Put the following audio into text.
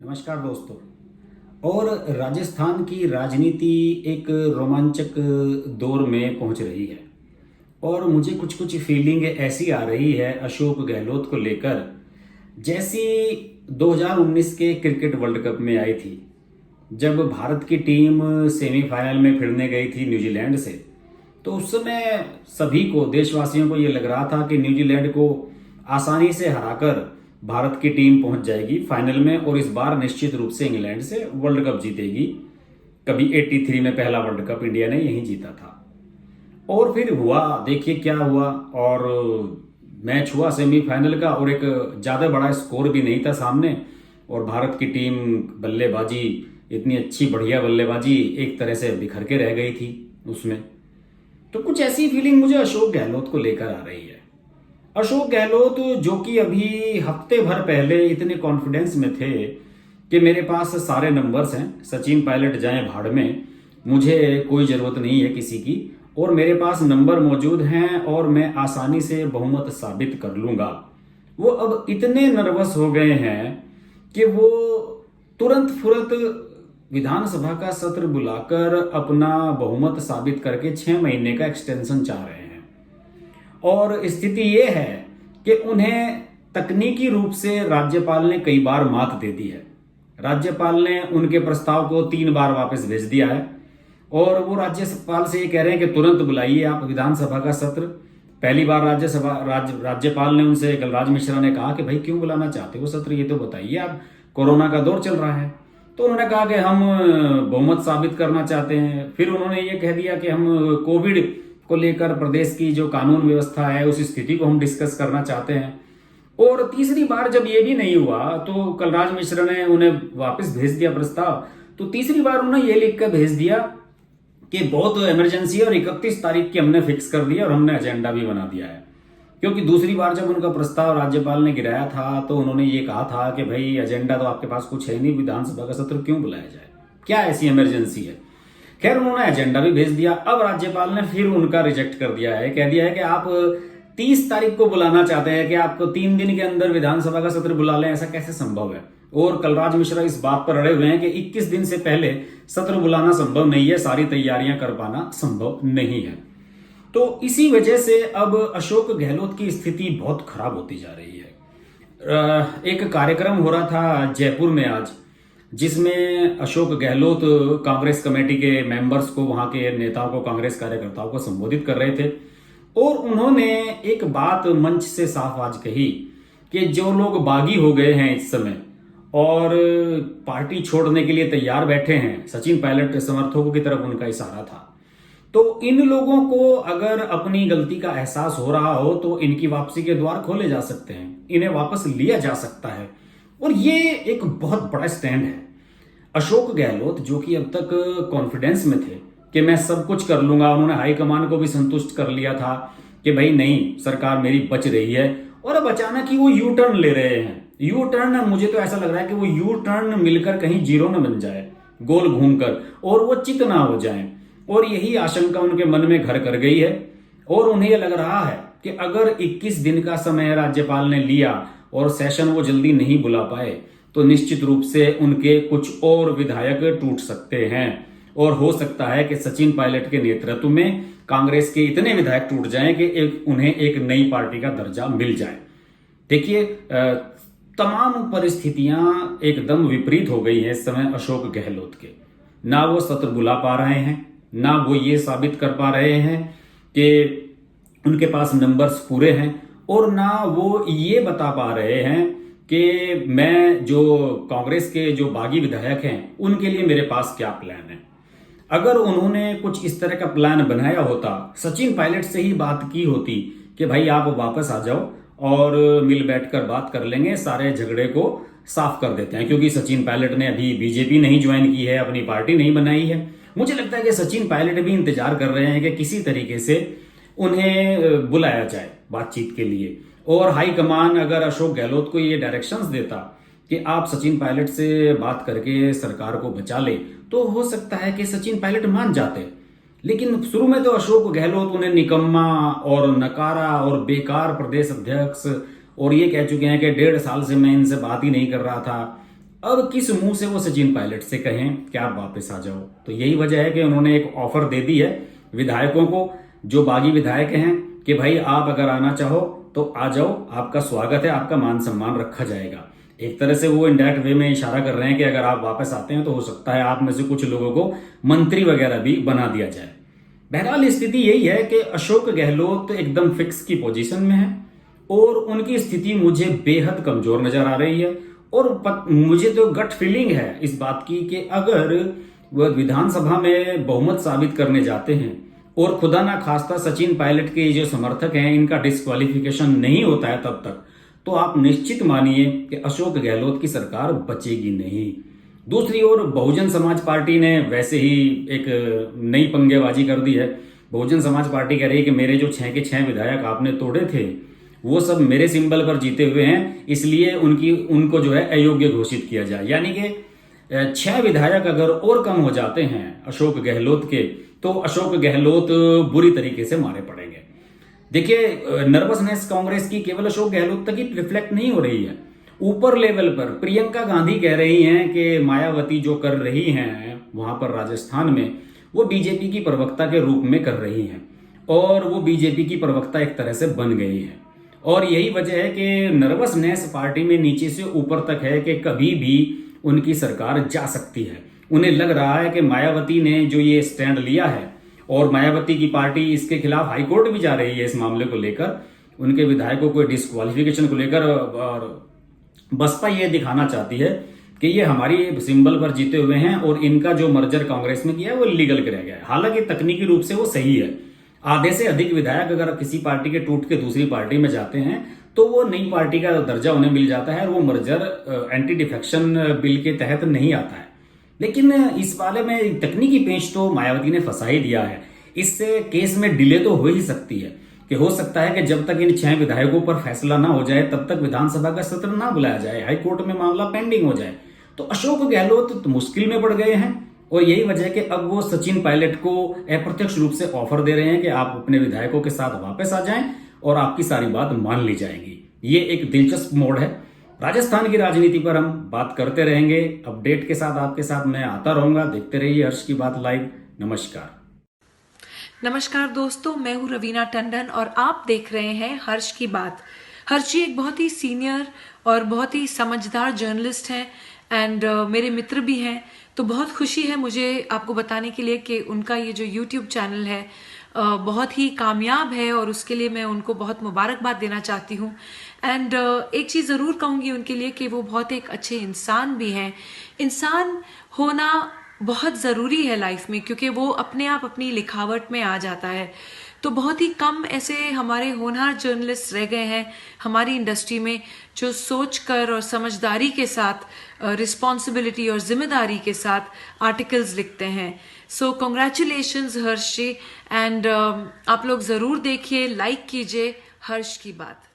नमस्कार दोस्तों। और राजस्थान की राजनीति एक रोमांचक दौर में पहुंच रही है और मुझे कुछ कुछ फीलिंग ऐसी आ रही है अशोक गहलोत को लेकर, जैसी 2019 के क्रिकेट वर्ल्ड कप में आई थी, जब भारत की टीम सेमीफाइनल में भिड़ने गई थी न्यूजीलैंड से। तो उस समय सभी को, देशवासियों को ये लग रहा था कि न्यूजीलैंड को आसानी से हराकर भारत की टीम पहुंच जाएगी फाइनल में और इस बार निश्चित रूप से इंग्लैंड से वर्ल्ड कप जीतेगी। कभी 83 में पहला वर्ल्ड कप इंडिया ने यहीं जीता था। और फिर हुआ, देखिए क्या हुआ। और मैच हुआ सेमीफाइनल का और एक ज़्यादा बड़ा स्कोर भी नहीं था सामने, और भारत की टीम बल्लेबाजी, इतनी अच्छी बढ़िया बल्लेबाजी, एक तरह से बिखर के रह गई थी उसमें। तो कुछ ऐसी फीलिंग मुझे अशोक गहलोत को लेकर आ रही है। अशोक गहलोत जो कि अभी हफ्ते भर पहले इतने कॉन्फिडेंस में थे कि मेरे पास सारे नंबर्स हैं, सचिन पायलट जाएं भाड़ में, मुझे कोई ज़रूरत नहीं है किसी की, और मेरे पास नंबर मौजूद हैं और मैं आसानी से बहुमत साबित कर लूंगा। वो अब इतने नर्वस हो गए हैं कि वो तुरंत फुरत विधानसभा का सत्र बुलाकर अपना बहुमत साबित करके 6 महीने का एक्सटेंशन चाह रहे हैं। और स्थिति ये है कि उन्हें तकनीकी रूप से राज्यपाल ने कई बार मात दे दी है। राज्यपाल ने उनके प्रस्ताव को 3 बार वापस भेज दिया है और वो राज्यपाल से ये कह रहे हैं कि तुरंत बुलाइए आप विधानसभा का सत्र। पहली बार राज्यपाल ने उनसे, कलराज मिश्रा ने कहा कि भाई क्यों बुलाना चाहते हो सत्र, ये तो बताइए, आप कोरोना का दौर चल रहा है। तो उन्होंने कहा कि हम बहुमत साबित करना चाहते हैं। फिर उन्होंने ये कह दिया कि हम कोविड को लेकर प्रदेश की जो कानून व्यवस्था है उस स्थिति को हम डिस्कस करना चाहते हैं। और तीसरी बार जब ये भी नहीं हुआ तो कलराज मिश्र ने उन्हें वापस भेज दिया प्रस्ताव। तो तीसरी बार उन्होंने ये लिख कर भेज दिया कि बहुत इमरजेंसी है और 31 तारीख की हमने फिक्स कर दिया और हमने एजेंडा भी बना दिया है। क्योंकि दूसरी बार जब उनका प्रस्ताव राज्यपाल ने गिराया था तो उन्होंने ये कहा था कि भाई एजेंडा तो आपके पास कुछ है नहीं, विधानसभा का सत्र क्यों बुलाया जाए, क्या ऐसी इमरजेंसी है। खैर उन्होंने एजेंडा भी भेज दिया। अब राज्यपाल ने फिर उनका रिजेक्ट कर दिया है, कह दिया है कि आप 30 तारीख को बुलाना चाहते हैं कि आपको 3 दिन के अंदर विधानसभा का सत्र बुला लें, ऐसा कैसे संभव है। और कलराज मिश्रा इस बात पर अड़े हुए हैं कि 21 दिन से पहले सत्र बुलाना संभव नहीं है, सारी तैयारियां कर पाना संभव नहीं है। तो इसी वजह से अब अशोक गहलोत की स्थिति बहुत खराब होती जा रही है। एक कार्यक्रम हो रहा था जयपुर में आज, जिसमें अशोक गहलोत कांग्रेस कमेटी के मेंबर्स को, वहां के नेताओं को, कांग्रेस कार्यकर्ताओं को संबोधित कर रहे थे। और उन्होंने एक बात मंच से साफ आज कही कि जो लोग बागी हो गए हैं इस समय और पार्टी छोड़ने के लिए तैयार बैठे हैं, सचिन पायलट समर्थकों की तरफ उनका इशारा था, तो इन लोगों को अगर अपनी गलती का एहसास हो रहा हो तो इनकी वापसी के द्वार खोले जा सकते हैं, इन्हें वापस लिया जा सकता है। और ये एक बहुत बड़ा स्टैंड है। अशोक गहलोत जो कि अब तक कॉन्फिडेंस में थे कि मैं सब कुछ कर लूंगा, उन्होंने हाईकमान को भी संतुष्ट कर लिया था कि भाई नहीं, सरकार मेरी बच रही है, और अब अचानक ही वो यू टर्न ले रहे हैं। यू टर्न, मुझे तो ऐसा लग रहा है कि वो यू टर्न मिलकर कहीं जीरो न बन जाए, गोल घूमकर, और वो चित ना हो जाए। और यही आशंका उनके मन में घर कर गई है। और उन्हें लग रहा है कि अगर 21 दिन का समय राज्यपाल ने लिया और सेशन वो जल्दी नहीं बुला पाए तो निश्चित रूप से उनके कुछ और विधायक टूट सकते हैं, और हो सकता है कि सचिन पायलट के नेतृत्व में कांग्रेस के इतने विधायक टूट जाएं कि उन्हें एक नई पार्टी का दर्जा मिल जाए। देखिए, तमाम परिस्थितियां एकदम विपरीत हो गई हैं इस समय अशोक गहलोत के। ना वो सत्र बुला पा रहे हैं, ना वो ये साबित कर पा रहे हैं कि उनके पास नंबर्स पूरे हैं, और ना वो ये बता पा रहे हैं कि मैं जो कांग्रेस के जो बागी विधायक हैं उनके लिए मेरे पास क्या प्लान है। अगर उन्होंने कुछ इस तरह का प्लान बनाया होता, सचिन पायलट से ही बात की होती कि भाई आप वापस आ जाओ और मिल बैठकर बात कर लेंगे, सारे झगड़े को साफ कर देते हैं। क्योंकि सचिन पायलट ने अभी बीजेपी नहीं ज्वाइन की है, अपनी पार्टी नहीं बनाई है। मुझे लगता है कि सचिन पायलट भी इंतजार कर रहे हैं कि किसी तरीके से उन्हें बुलाया जाए बातचीत के लिए। और हाईकमान अगर अशोक गहलोत को ये डायरेक्शंस देता कि आप सचिन पायलट से बात करके सरकार को बचा ले, तो हो सकता है कि सचिन पायलट मान जाते। लेकिन शुरू में तो अशोक गहलोत उन्हें निकम्मा और नकारा और बेकार प्रदेश अध्यक्ष, और ये कह चुके हैं कि 1.5 साल से मैं इनसे बात ही नहीं कर रहा था। अब किस मुंह से वो सचिन पायलट से कहें कि आप वापस आ जाओ। तो यही वजह है कि उन्होंने एक ऑफर दे दी है विधायकों को, जो बागी विधायक हैं, कि भाई आप अगर आना चाहो तो आ जाओ, आपका स्वागत है, आपका मान सम्मान रखा जाएगा। एक तरह से वो इनडायरेक्ट वे में इशारा कर रहे हैं कि अगर आप वापस आते हैं तो हो सकता है आप में से कुछ लोगों को मंत्री वगैरह भी बना दिया जाए। बहरहाल स्थिति यही है कि अशोक गहलोत एकदम फिक्स की पोजीशन में है और उनकी स्थिति मुझे बेहद कमजोर नजर आ रही है। और मुझे तो गट फीलिंग है इस बात की कि अगर वह विधानसभा में बहुमत साबित करने जाते हैं और खुदा ना खास्ता सचिन पायलट के जो समर्थक हैं इनका डिस्क्वालिफिकेशन नहीं होता है तब तक, तो आप निश्चित मानिए कि अशोक गहलोत की सरकार बचेगी नहीं। दूसरी ओर बहुजन समाज पार्टी ने वैसे ही एक नई पंगेबाजी कर दी है। बहुजन समाज पार्टी कह रही है कि मेरे जो 6 के 6 विधायक आपने तोड़े थे वो सब मेरे सिंबल पर जीते हुए हैं, इसलिए उनको जो है अयोग्य घोषित किया जाए। यानी कि 6 विधायक अगर और कम हो जाते हैं अशोक गहलोत के, तो अशोक गहलोत बुरी तरीके से मारे पड़ेंगे। देखिए, नर्वसनेस कांग्रेस की केवल अशोक गहलोत तक ही रिफ्लेक्ट नहीं हो रही है, ऊपर लेवल पर प्रियंका गांधी कह रही हैं कि मायावती जो कर रही हैं वहां पर राजस्थान में, वो बीजेपी की प्रवक्ता के रूप में कर रही हैं और वो बीजेपी की प्रवक्ता एक तरह से बन गई है। और यही वजह है कि नर्वसनेस पार्टी में नीचे से ऊपर तक है कि कभी भी उनकी सरकार जा सकती है। उन्हें लग रहा है कि मायावती ने जो ये स्टैंड लिया है, और मायावती की पार्टी इसके खिलाफ हाईकोर्ट भी जा रही है इस मामले को लेकर, उनके विधायकों को डिस्क्वालिफिकेशन को लेकर, और बसपा ये दिखाना चाहती है कि ये हमारी सिंबल पर जीते हुए हैं और इनका जो मर्जर कांग्रेस में किया है वो लीगल कराया गया है। हालांकि तकनीकी रूप से वो सही है। आधे से अधिक विधायक अगर किसी पार्टी के टूट के दूसरी पार्टी में जाते हैं तो वो नई पार्टी का दर्जा उन्हें मिल जाता है और वो मर्जर एंटी डिफेक्शन बिल के तहत नहीं आता है। लेकिन इस वाले में तकनीकी पेंच तो मायावती ने फंसा ही दिया है। इससे केस में डिले तो हो ही सकती है कि हो सकता है कि जब तक इन 6 विधायकों पर फैसला ना हो जाए तब तक विधानसभा का सत्र ना बुलाया जाए, हाईकोर्ट में मामला पेंडिंग हो जाए। तो अशोक गहलोत तो मुश्किल में पड़ गए हैं और यही वजह है कि अब वो सचिन पायलट को अप्रत्यक्ष रूप से ऑफर दे रहे हैं कि आप अपने विधायकों के साथ वापस आ जाएं और आपकी सारी बात मान ली जाएगी। ये एक दिलचस्प मोड़ है। राजस्थान की राजनीति पर हम बात करते रहेंगे, अपडेट के साथ आपके साथ मैं आता रहूंगा। देखते रहिए हर्ष की बात लाइव। नमस्कार। नमस्कार दोस्तों, मैं हूं रवीना टंडन और आप देख रहे हैं हर्ष की बात। हर्ष जी एक बहुत ही सीनियर और बहुत ही समझदार जर्नलिस्ट हैं एंड मेरे मित्र भी हैं। तो बहुत खुशी है मुझे आपको बताने के लिए कि उनका ये जो YouTube चैनल है बहुत ही कामयाब है और उसके लिए मैं उनको बहुत मुबारकबाद देना चाहती हूँ। एंड एक चीज़ ज़रूर कहूँगी उनके लिए कि वो बहुत एक अच्छे इंसान भी हैं। इंसान होना बहुत ज़रूरी है लाइफ में, क्योंकि वो अपने आप अपनी लिखावट में आ जाता है। तो बहुत ही कम ऐसे हमारे होनहार जर्नलिस्ट रह गए हैं हमारी इंडस्ट्री में जो सोचकर और समझदारी के साथ, रिस्पॉन्सिबिलिटी और जिम्मेदारी के साथ आर्टिकल्स लिखते हैं। सो कॉन्ग्रेचुलेशंस हर्ष जी, एंड आप लोग ज़रूर देखिए, लाइक कीजिए हर्ष की बात।